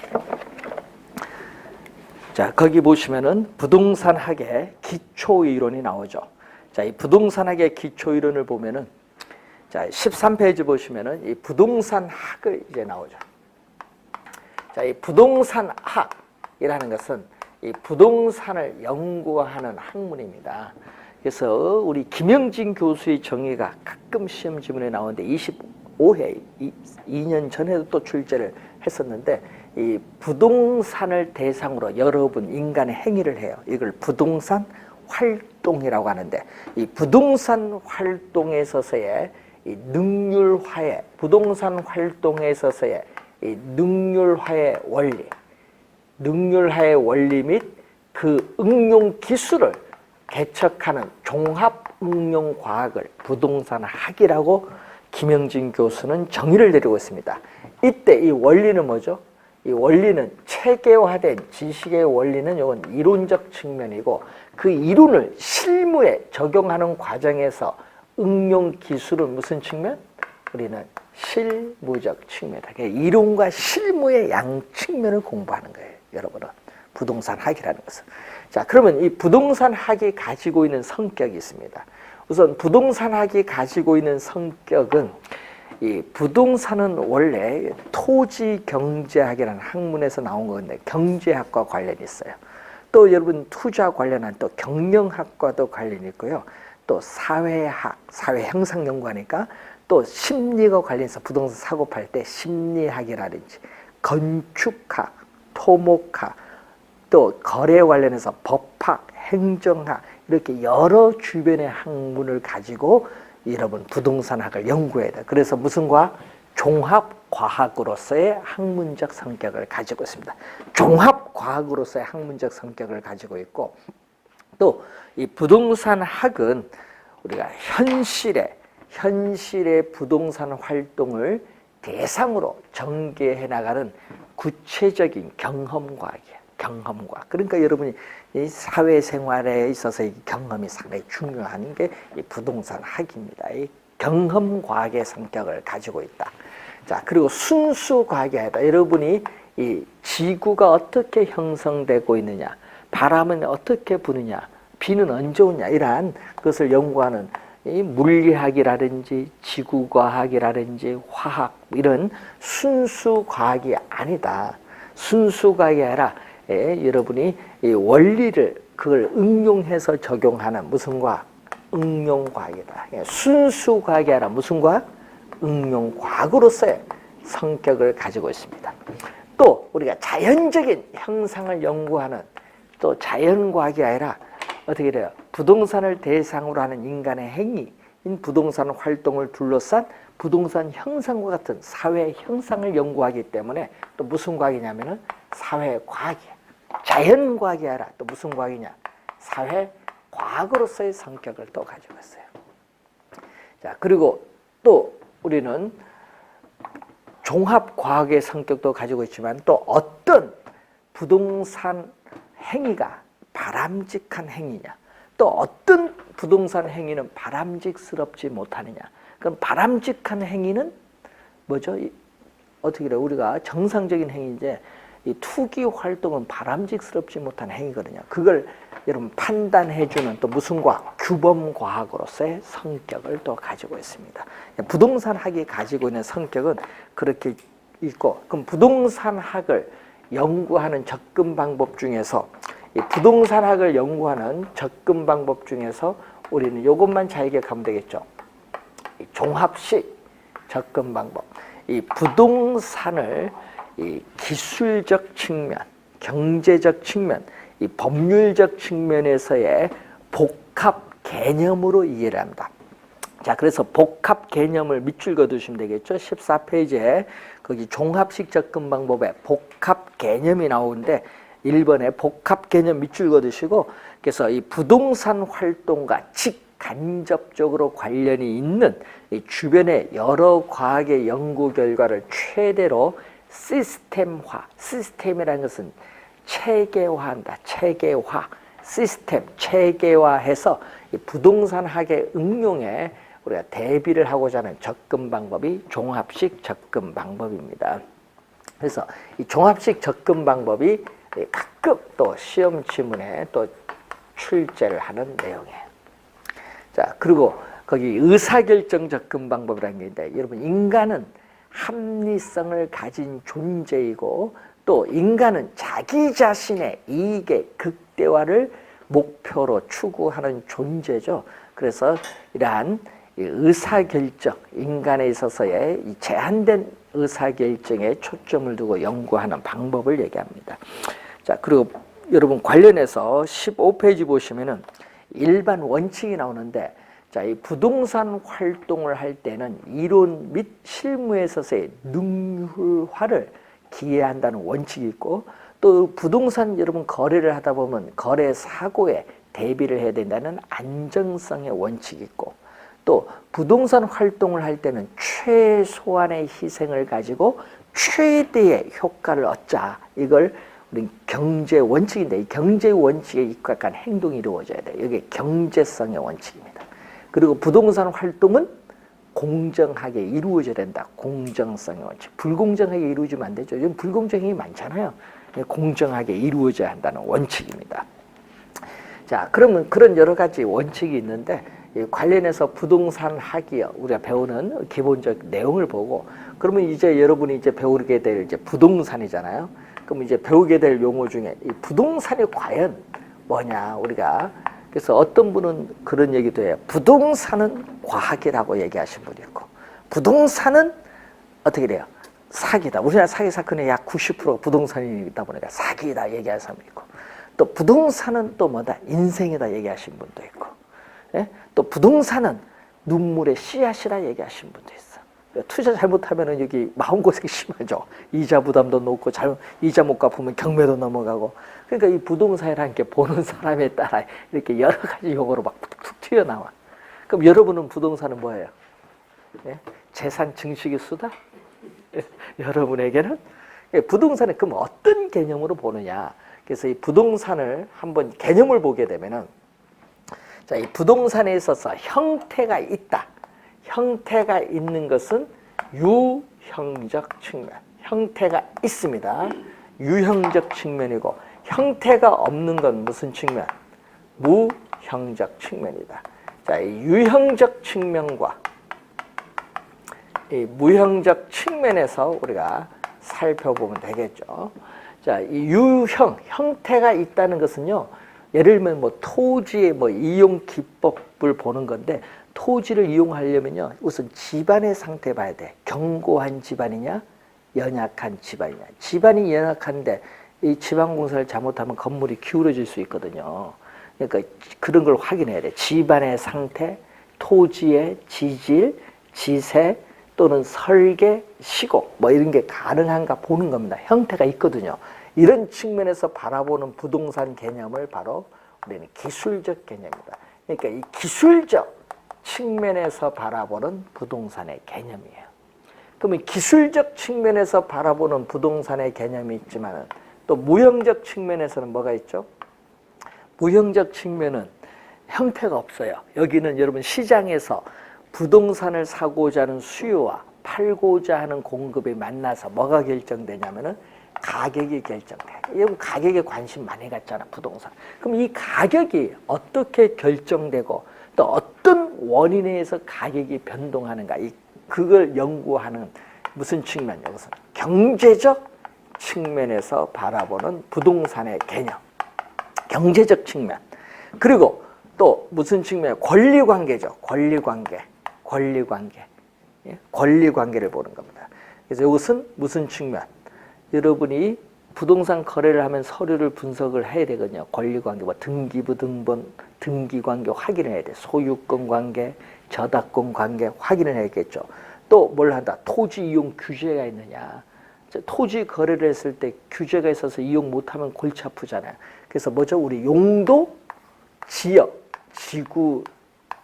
자, 거기 보시면은 부동산학의 기초 이론이 나오죠. 자, 이 부동산학의 기초 이론을 보면은 자, 13페이지 보시면은 이 부동산학을 이제 나오죠. 자, 이 부동산학이라는 것은 이 부동산을 연구하는 학문입니다. 그래서 우리 김영진 교수의 정의가 가끔 시험 지문에 나오는데 25회, 2년 전에도 또 출제를 했었는데 이 부동산을 대상으로 여러분 인간의 행위를 해요. 이걸 부동산 활동이라고 하는데 이 부동산 활동에 있어서의 이 능률화의 부동산 활동에 있어서의 이 능률화의 원리 및 그 응용 기술을 개척하는 종합 응용 과학을 부동산학이라고 김영진 교수는 정의를 내리고 있습니다. 이때 이 원리는 뭐죠? 이 원리는 체계화된 지식의 원리는 이건 이론적 측면이고 그 이론을 실무에 적용하는 과정에서 응용 기술은 무슨 측면? 우리는 실무적 측면이다. 이론과 실무의 양 측면을 공부하는 거예요. 여러분은 부동산학이라는 것은. 자, 그러면 이 부동산학이 가지고 있는 성격이 있습니다. 우선 부동산학이 가지고 있는 성격은 이 부동산은 원래 토지경제학이라는 학문에서 나온 건데 경제학과 관련이 있어요. 또 여러분 투자 관련한 또 경영학과도 관련이 있고요. 또 사회학, 사회 형상 연구하니까 또 심리가 관련해서 부동산 사고 팔 때 심리학이라든지 건축학, 토목학, 또 거래 관련해서 법학, 행정학 이렇게 여러 주변의 학문을 가지고 여러분 부동산학을 연구해야 돼. 그래서 무슨 과학? 종합과학으로서의 학문적 성격을 가지고 있습니다. 종합과학으로서의 학문적 성격을 가지고 있고 또 이 부동산학은 우리가 현실의 부동산 활동을 대상으로 전개해 나가는 구체적인 경험과학이에요. 경험과학. 그러니까 여러분이 이 사회생활에 있어서 이 경험이 상당히 중요한 게 이 부동산학입니다. 이 경험과학의 성격을 가지고 있다. 자, 그리고 순수과학이 아니라 여러분이 이 지구가 어떻게 형성되고 있느냐, 바람은 어떻게 부느냐, 비는 언제 오냐 이러한 것을 연구하는 이 물리학이라든지 지구과학이라든지 화학 이런 순수과학이 아니다. 순수과학이 아니라 여러분이 이 원리를 그걸 응용해서 적용하는 무슨 과학? 응용과학이다. 순수과학이 아니라 무슨 과학? 응용과학으로서의 성격을 가지고 있습니다. 또 우리가 자연적인 형상을 연구하는 또 자연과학이 아니라 어떻게 돼요? 부동산을 대상으로 하는 인간의 행위인 부동산 활동을 둘러싼 부동산 형상과 같은 사회 형상을 연구하기 때문에 또 무슨 과학이냐면은 사회과학이야. 자연과학이 아니라 또 무슨 과학이냐? 사회과학으로서의 성격을 또 가지고 있어요. 자, 그리고 또 우리는 종합과학의 성격도 가지고 있지만 또 어떤 부동산 행위가 바람직한 행위냐, 또 어떤 부동산 행위는 바람직스럽지 못하느냐. 그럼 바람직한 행위는 뭐죠? 어떻게 그래요? 우리가 정상적인 행위인데 이 투기 활동은 바람직스럽지 못한 행위거든요. 그걸 여러분 판단해주는 또 무슨 과학? 규범과학으로서의 성격을 또 가지고 있습니다. 부동산학이 가지고 있는 성격은 그렇게 있고, 그럼 부동산학을 연구하는 접근 방법 중에서 이 부동산학을 연구하는 접근 방법 중에서 우리는 이것만 잘 기억하면 되겠죠. 이 종합식 접근 방법. 이 부동산을 이 기술적 측면, 경제적 측면, 이 법률적 측면에서의 복합 개념으로 이해를 합니다. 자, 그래서 복합 개념을 밑줄 그어두시면 되겠죠. 14페이지에 거기 종합식 접근 방법에 복합 개념이 나오는데 1번에 복합 개념 밑줄 그어두시고, 그래서 이 부동산 활동과 직간접적으로 관련이 있는 이 주변의 여러 과학의 연구 결과를 최대로 시스템화, 시스템이라는 것은 체계화한다. 체계화, 시스템, 체계화해서 이 부동산학의 응용에 우리가 대비를 하고자 하는 접근 방법이 종합식 접근 방법입니다. 그래서 이 종합식 접근 방법이 가끔 또 시험 지문에 또 출제를 하는 내용이에요. 자, 그리고 거기 의사결정 접근 방법이라는 게 있는데, 여러분 인간은 합리성을 가진 존재이고 또 인간은 자기 자신의 이익의 극대화를 목표로 추구하는 존재죠. 그래서 이러한 의사결정, 인간에 있어서의 이 제한된 의사결정에 초점을 두고 연구하는 방법을 얘기합니다. 자, 그리고 여러분 관련해서 15페이지 보시면은 일반 원칙이 나오는데, 자, 이 부동산 활동을 할 때는 이론 및 실무에 있어서의 능률화를 기해한다는 원칙이 있고, 또 부동산 여러분 거래를 하다 보면 거래 사고에 대비를 해야 된다는 안정성의 원칙이 있고, 또 부동산 활동을 할 때는 최소한의 희생을 가지고 최대의 효과를 얻자. 이걸 우리 경제 원칙인데, 이 경제 원칙에 입각한 행동이 이루어져야 돼요. 이게 경제성의 원칙입니다. 그리고 부동산 활동은 공정하게 이루어져야 된다. 공정성의 원칙. 불공정하게 이루어지면 안 되죠. 요즘 불공정이 많잖아요. 공정하게 이루어져야 한다는 원칙입니다. 자, 그러면 그런 여러 가지 원칙이 있는데, 관련해서 부동산 학이요, 우리가 배우는 기본적 내용을 보고, 그러면 이제 여러분이 이제 배우게 될 이제 부동산이잖아요. 그럼 이제 배우게 될 용어 중에 이 부동산이 과연 뭐냐, 우리가. 그래서 어떤 분은 그런 얘기도 해요. 부동산은 과학이라고 얘기하신 분이 있고, 부동산은 어떻게 돼요? 사기다. 우리나라 사기 사건의 약 90%가 부동산이 있다 보니까 사기다 얘기하는 사람이 있고, 또 부동산은 또 뭐다? 인생이다 얘기하신 분도 있고, 예? 또 부동산은 눈물의 씨앗이라 얘기하신 분도 있어. 투자 잘못하면 여기 마음고생이 심하죠. 이자 부담도 높고, 이자 못 갚으면 경매도 넘어가고. 그러니까 이 부동산이라는 게 보는 사람에 따라 이렇게 여러 가지 용어로 막 툭툭 튀어나와. 그럼 여러분은 부동산은 뭐예요? 예? 재산 증식의 수다? 여러분에게는? 부동산은 그럼 어떤 개념으로 보느냐. 그래서 이 부동산을 한번 개념을 보게 되면은, 자, 이 부동산에 있어서 형태가 있다. 형태가 있는 것은 유형적 측면. 형태가 있습니다. 유형적 측면이고, 형태가 없는 건 무슨 측면? 무형적 측면이다. 자, 이 유형적 측면과 이 무형적 측면에서 우리가 살펴보면 되겠죠. 자, 이 유형, 형태가 있다는 것은요, 예를 들면 뭐 토지의 뭐 이용 기법을 보는 건데, 토지를 이용하려면요, 우선 집안의 상태 봐야 돼. 견고한 집안이냐, 연약한 집안이냐. 집안이 연약한데 이 지방공사를 잘못하면 건물이 기울어질 수 있거든요. 그러니까 그런 걸 확인해야 돼. 집안의 상태, 토지의 지질, 지세, 또는 설계, 시공, 뭐 이런 게 가능한가 보는 겁니다. 형태가 있거든요. 이런 측면에서 바라보는 부동산 개념을 바로 우리는 기술적 개념입니다. 그러니까 이 기술적 측면에서 바라보는 부동산의 개념이에요. 그러면 기술적 측면에서 바라보는 부동산의 개념이 있지만, 또 무형적 측면에서는 뭐가 있죠? 무형적 측면은 형태가 없어요. 여기는 여러분 시장에서 부동산을 사고자 하는 수요와 팔고자 하는 공급이 만나서 뭐가 결정되냐면은 가격이 결정돼. 여러분 가격에 관심 많이 갖잖아, 부동산. 그럼 이 가격이 어떻게 결정되고 또 어떤 원인에 의해서 가격이 변동하는가, 그걸 연구하는 무슨 측면? 여기서 경제적 측면에서 바라보는 부동산의 개념. 경제적 측면. 그리고 또 무슨 측면? 권리관계죠. 권리관계. 예? 권리관계를 보는 겁니다. 그래서 이것은 무슨 측면? 여러분이 부동산 거래를 하면 서류를 분석을 해야 되거든요. 권리관계, 뭐 등기부 등본, 등기관계 확인을 해야 돼. 소유권 관계, 저작권 관계 확인을 해야겠죠. 또 뭘 한다? 토지 이용 규제가 있느냐. 토지 거래를 했을 때 규제가 있어서 이용 못하면 골치 아프잖아요. 그래서 뭐죠? 우리 용도, 지역,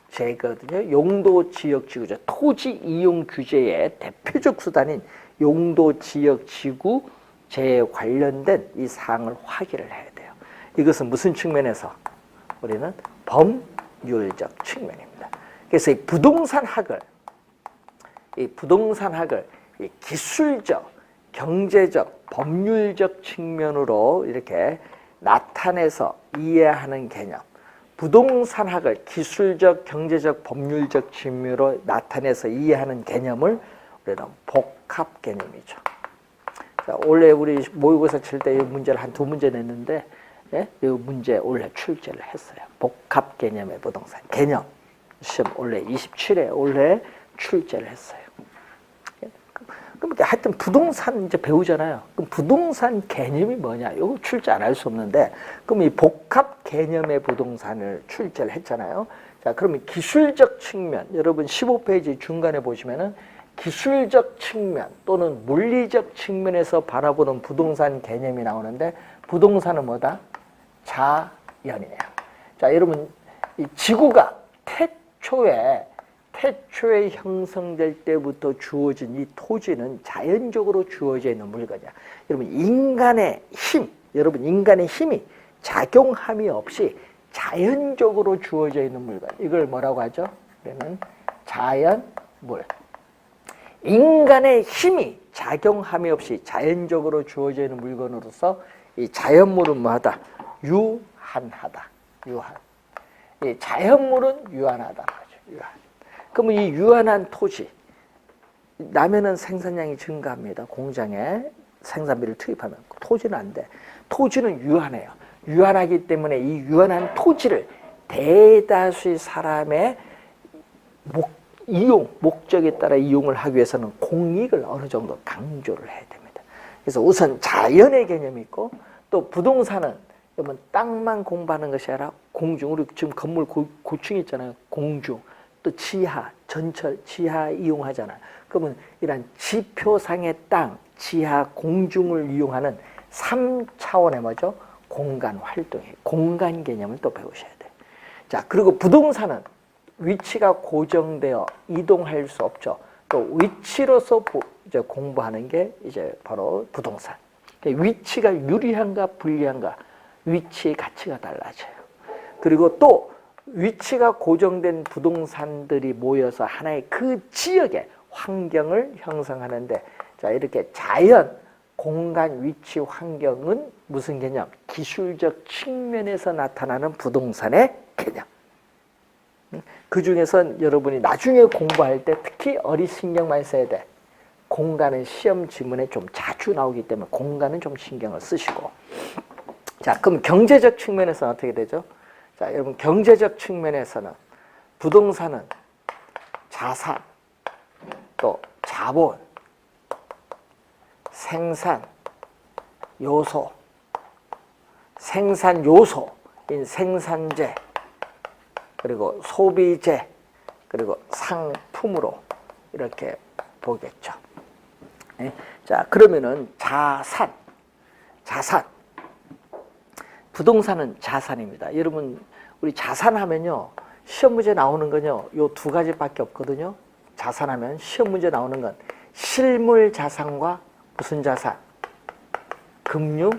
지구제거든요. 용도, 지역, 지구제. 토지 이용 규제의 대표적 수단인 용도, 지역, 지구제에 관련된 이 사항을 확인을 해야 돼요. 이것은 무슨 측면에서? 우리는 법률적 측면입니다. 그래서 이 부동산학을 이 기술적, 경제적, 법률적 측면으로 이렇게 나타내서 이해하는 개념, 부동산학을 기술적, 경제적, 법률적 측면으로 나타내서 이해하는 개념을 우리는 복합 개념이죠. 자, 원래 우리 모의고사 칠 때 이 문제를 한 2문제 냈는데, 예? 이 문제 원래 출제를 했어요. 복합 개념의 부동산 개념 시험 원래 27회 원래 출제를 했어요. 그럼 하여튼 부동산 이제 배우잖아요. 그럼 부동산 개념이 뭐냐? 이거 출제 안 할 수 없는데, 그럼 이 복합 개념의 부동산을 출제를 했잖아요. 자, 그러면 기술적 측면, 여러분 15페이지 중간에 보시면은 기술적 측면 또는 물리적 측면에서 바라보는 부동산 개념이 나오는데, 부동산은 뭐다? 자연이에요. 자, 여러분 이 지구가 태초에 형성될 때부터 주어진 이 토지는 자연적으로 주어져 있는 물건이야. 여러분 인간의 힘이 작용함이 없이 자연적으로 주어져 있는 물건. 이걸 뭐라고 하죠? 그러면 자연물. 인간의 힘이 작용함이 없이 자연적으로 주어져 있는 물건으로서 이 자연물은 뭐하다? 유한하다. 유한. 이 자연물은 유한하다는 거죠. 유한. 그러면 이 유한한 토지, 나면은 생산량이 증가합니다. 공장에 생산비를 투입하면. 토지는 안 돼. 토지는 유한해요. 유한하기 때문에 이 유한한 토지를 대다수의 사람의 목적에 따라 이용을 하기 위해서는 공익을 어느 정도 강조를 해야 됩니다. 그래서 우선 자연의 개념이 있고, 또 부동산은 여러분 땅만 공부하는 것이 아니라 공중, 우리 지금 건물 고층 있잖아요. 공중. 또 지하, 전철, 지하 이용하잖아요. 그러면 이런 지표상의 땅, 지하, 공중을 이용하는 3차원의 뭐죠? 공간 활동이에요. 공간 개념을 또 배우셔야 돼요. 자, 그리고 부동산은 위치가 고정되어 이동할 수 없죠. 또 위치로서 이제 공부하는 게 이제 바로 부동산. 위치가 유리한가 불리한가, 위치의 가치가 달라져요. 그리고 또 위치가 고정된 부동산들이 모여서 하나의 그 지역의 환경을 형성하는데, 자, 이렇게 자연, 공간, 위치, 환경은 무슨 개념? 기술적 측면에서 나타나는 부동산의 개념. 그 중에선 여러분이 나중에 공부할 때 특히 어리 신경 많이 써야 돼. 공간은 시험 지문에 좀 자주 나오기 때문에 공간은 좀 신경을 쓰시고. 자, 그럼 경제적 측면에서는 어떻게 되죠? 자, 여러분 경제적 측면에서는 부동산은 자산, 또 자본, 생산 요소인 생산재, 그리고 소비재, 그리고 상품으로 이렇게 보겠죠. 네? 자, 그러면은 자산. 부동산은 자산입니다. 여러분, 우리 자산하면요, 시험 문제 나오는 건요, 요 2가지밖에 없거든요. 자산하면 시험 문제 나오는 건 실물 자산과 무슨 자산? 금융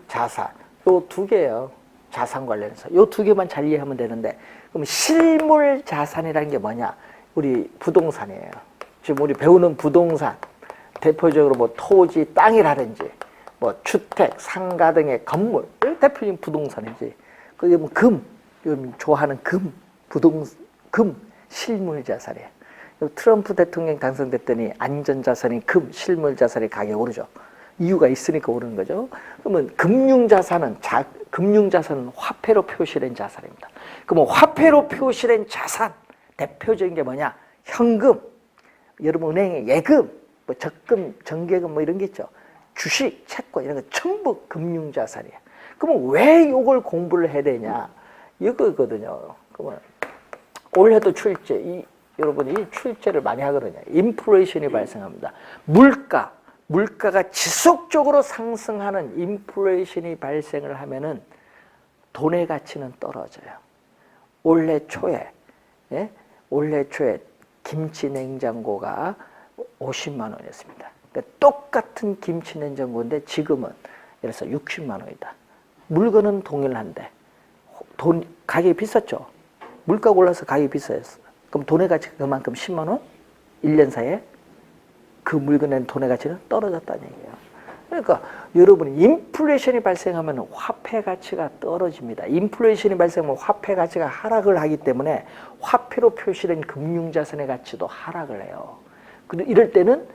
자산. 요 2개예요. 자산 관련해서. 요 2개만 잘 이해하면 되는데, 그럼 실물 자산이라는 게 뭐냐? 우리 부동산이에요. 지금 우리 배우는 부동산, 대표적으로 뭐 토지, 땅이라든지, 뭐 주택, 상가 등의 건물, 대표적인 부동산이지. 그게 뭐 요즘 좋아하는 금, 실물 자산이에요. 트럼프 대통령 당선됐더니 안전자산인 금, 실물 자산의 가격이 오르죠. 이유가 있으니까 오르는 거죠. 그러면 금융자산은 화폐로 표시된 자산입니다. 그러면 화폐로 표시된 자산, 대표적인 게 뭐냐? 현금, 여러분 은행에 예금, 뭐 적금, 정기예금 뭐 이런 게 있죠. 주식, 채권 이런 거 전부 금융자산이에요. 그러면 왜 이걸 공부를 해야 되냐? 이거거든요. 그러면 올해도 출제, 여러분이 출제를 많이 하거든요. 인플레이션이 발생합니다. 물가가 지속적으로 상승하는 인플레이션이 발생을 하면은 돈의 가치는 떨어져요. 올해 초에 김치 냉장고가 50만 원이었습니다. 그러니까 똑같은 김치 냉장고인데 지금은 예를 들어서 60만 원이다. 물건은 동일한데 가격이 비쌌죠. 물가가 올라서 가격이 비싸졌어. 그럼 돈의 가치가 그만큼 10만 원? 1년 사이에 그 물건의 돈의 가치는 떨어졌다는 얘기예요. 그러니까 여러분이 인플레이션이 발생하면 화폐 가치가 떨어집니다. 인플레이션이 발생하면 화폐 가치가 하락을 하기 때문에 화폐로 표시된 금융자산의 가치도 하락을 해요. 이럴 때는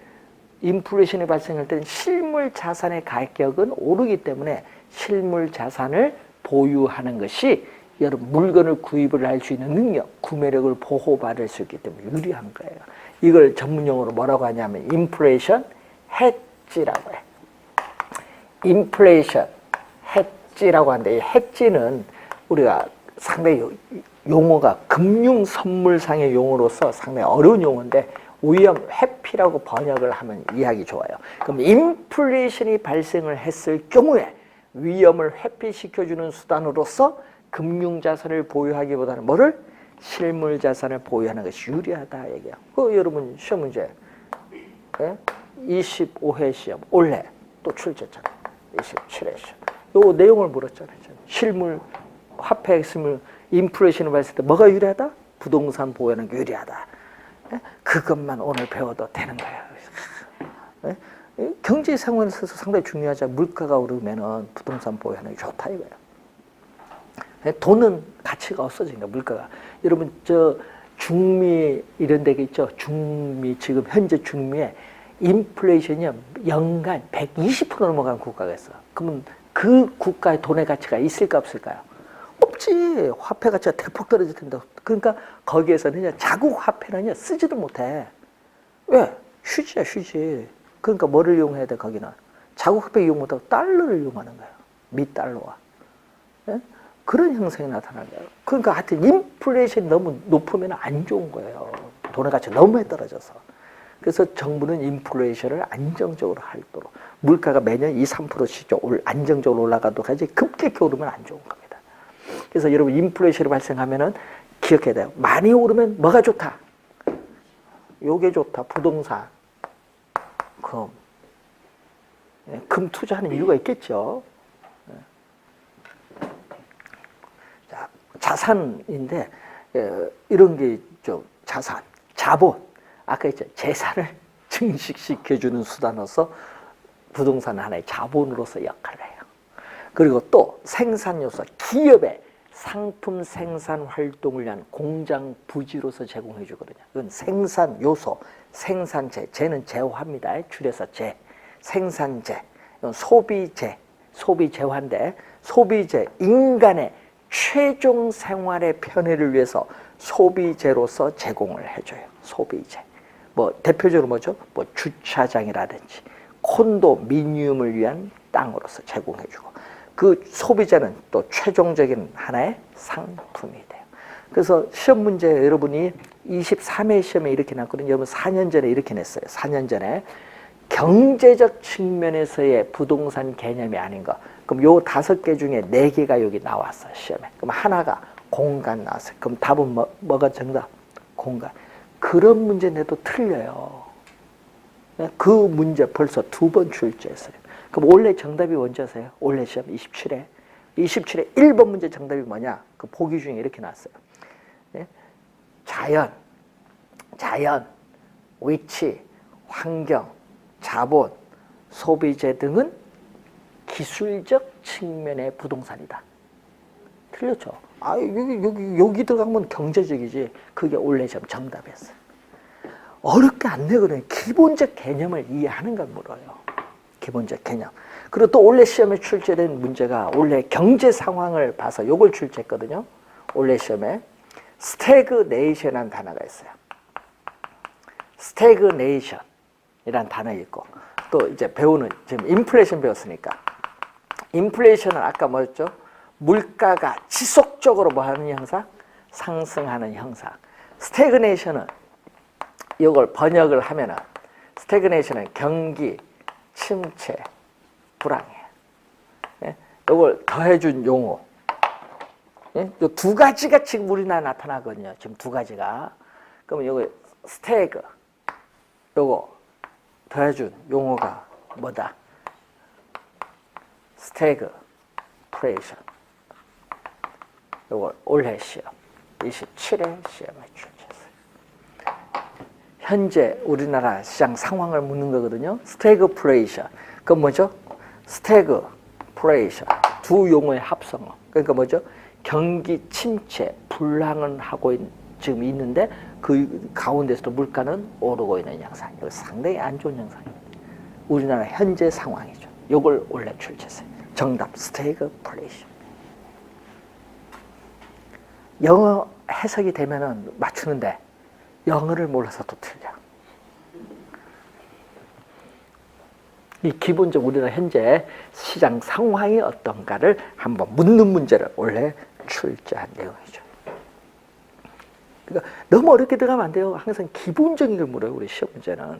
인플레이션이 발생할 때는 실물 자산의 가격은 오르기 때문에 실물 자산을 보유하는 것이 여러분 물건을 구입을 할 수 있는 능력, 구매력을 보호받을 수 있기 때문에 유리한 거예요. 이걸 전문용어로 뭐라고 하냐면 인플레이션 헤지라고 해요. 인플레이션 헤지라고 하는데 이 헤지는 우리가 상당히 용어가 금융 선물상의 용어로서 상당히 어려운 용어인데 위험 회피라고 번역을 하면 이해하기 좋아요. 그럼 인플레이션이 발생을 했을 경우에 위험을 회피시켜주는 수단으로서 금융자산을 보유하기보다는 뭐를? 실물자산을 보유하는 것이 유리하다 얘기야. 여러분 시험 문제 25회 시험 올해 또 출제했잖아. 27회 시험. 요 내용을 물었잖아요. 실물 화폐 실물 인플레이션을 발생할 때 뭐가 유리하다? 부동산 보유하는 게 유리하다. 그것만 오늘 배워도 되는 거예요. 경제 상황에서 상당히 중요하죠. 물가가 오르면은 부동산 보유하는 게 좋다 이거예요. 돈은 가치가 없어지니까 물가가. 여러분 저 중미 이런 데가 있죠. 중미 지금 현재 중미에 인플레이션이 연간 120% 넘어간 국가가 있어. 그러면 그 국가의 돈의 가치가 있을까 없을까요? 없지. 화폐 가치가 대폭 떨어질 텐데. 그러니까 거기에서는 자국 화폐는 쓰지도 못해. 왜? 휴지야 휴지. 그러니까 뭐를 이용해야 돼 거기는? 자국 화폐 이용 못하고 달러를 이용하는 거예요. 미달러와. 예? 그런 형상이 나타나는 거예요. 그러니까 하여튼 인플레이션이 너무 높으면 안 좋은 거예요. 돈의 가치가 너무 많이 떨어져서. 그래서 정부는 인플레이션을 안정적으로 하도록 물가가 매년 2~3%씩 안정적으로 올라가도록 하지 급격히 오르면 안 좋은 겁니다. 그래서 여러분 인플레이션이 발생하면은 기억해야 돼요. 많이 오르면 뭐가 좋다? 요게 좋다. 부동산, 금. 금 투자하는 이유가 있겠죠. 자, 자산인데 이런 게 있죠. 자산, 자본. 아까 있죠. 재산을 증식시켜주는 수단으로서 부동산은 하나의 자본으로서 역할을 해요. 그리고 또 생산 요소, 기업의 상품 생산 활동을 위한 공장 부지로서 제공해 주거든요. 이건 생산 요소, 생산재, 재는 재화입니다. 줄여서 재, 생산재, 이건 소비재, 소비재화인데 소비재, 인간의 최종 생활의 편의를 위해서 소비재로서 제공을 해줘요. 소비재. 뭐 대표적으로 뭐죠? 뭐 주차장이라든지 콘도미니움을 위한 땅으로서 제공해주고 그 소비자는 또 최종적인 하나의 상품이 돼요. 그래서 시험 문제 여러분이 23회 시험에 이렇게 났거든요. 여러분 4년 전에 이렇게 냈어요. 4년 전에 경제적 측면에서의 부동산 개념이 아닌 거. 그럼 요 5개 중에 4개가 여기 나왔어요. 시험에. 그럼 하나가 공간 나왔어요. 그럼 답은 뭐가 정답? 공간. 그런 문제 내도 틀려요. 그 문제 벌써 2번 출제했어요. 그럼 원래 정답이 뭔지 아세요? 원래 시험 27회 1번 문제 정답이 뭐냐? 그 보기 중에 이렇게 나왔어요. 자연, 위치, 환경, 자본, 소비재 등은 기술적 측면의 부동산이다. 틀렸죠? 여기 들어가면 경제적이지. 그게 원래 시험 정답이었어요. 어렵게 안 내거든요. 기본적 개념을 이해하는 걸 물어요. 기본적 개념. 그리고 또 올해 시험에 출제된 문제가 원래 경제 상황을 봐서 요걸 출제했거든요. 올해 시험에 스태그네이션이라는 단어가 있어요. 스태그네이션이라는 단어 있고 또 이제 배우는 지금 인플레이션 배웠으니까 인플레이션은 아까 뭐였죠? 물가가 지속적으로 뭐 하는 형상? 상승하는 형상. 스태그네이션은 이걸 번역을 하면은 스태그네이션은 경기 침체, 불황이에요. 이걸 더해준 용어. 이 2가지가 지금 우리나라에 나타나거든요. 지금 2가지가. 그러면 요거 스태그, 요거 더해준 용어가 뭐다? 스태그, 프레이션. 요걸 올해 시험, 27회 시험에 출제했어요. 현재 우리나라 시장 상황을 묻는 거거든요. 스태그플레이션. 그건 뭐죠? 스태그플레이션 두 용어의 합성어. 그러니까 뭐죠? 경기 침체, 불황은 하고 지금 있는데 그 가운데서도 물가는 오르고 있는 양상. 이거 상당히 안 좋은 양상입니다. 우리나라 현재 상황이죠. 이걸 원래 출제했어요. 정답 스태그플레이션. 영어 해석이 되면은 맞추는데 영어를 몰라서 또 틀려. 이 기본적 우리나라 현재 시장 상황이 어떤가를 한번 묻는 문제를 원래 출제한 내용이죠. 그러니까 너무 어렵게 들어가면 안 돼요. 항상 기본적인 걸 물어요. 우리 시험 문제는.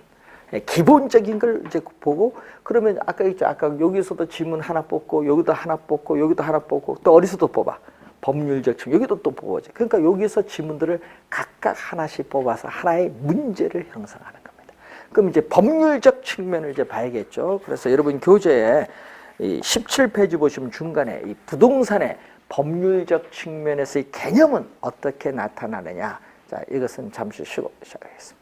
기본적인 걸 이제 보고 그러면 아까 있죠. 아까 여기서도 지문 하나 뽑고 여기도 하나 뽑고 여기도 하나 뽑고 또 어디서도 뽑아. 법률적 측면 여기도 또 뽑아줘. 그러니까 여기서 지문들을 각각 하나씩 뽑아서 하나의 문제를 형성하는 겁니다. 그럼 이제 법률적 측면을 이제 봐야겠죠. 그래서 여러분 교재에 이 17페이지 보시면 중간에 이 부동산의 법률적 측면에서의 개념은 어떻게 나타나느냐. 자, 이것은 잠시 쉬고 시작하겠습니다.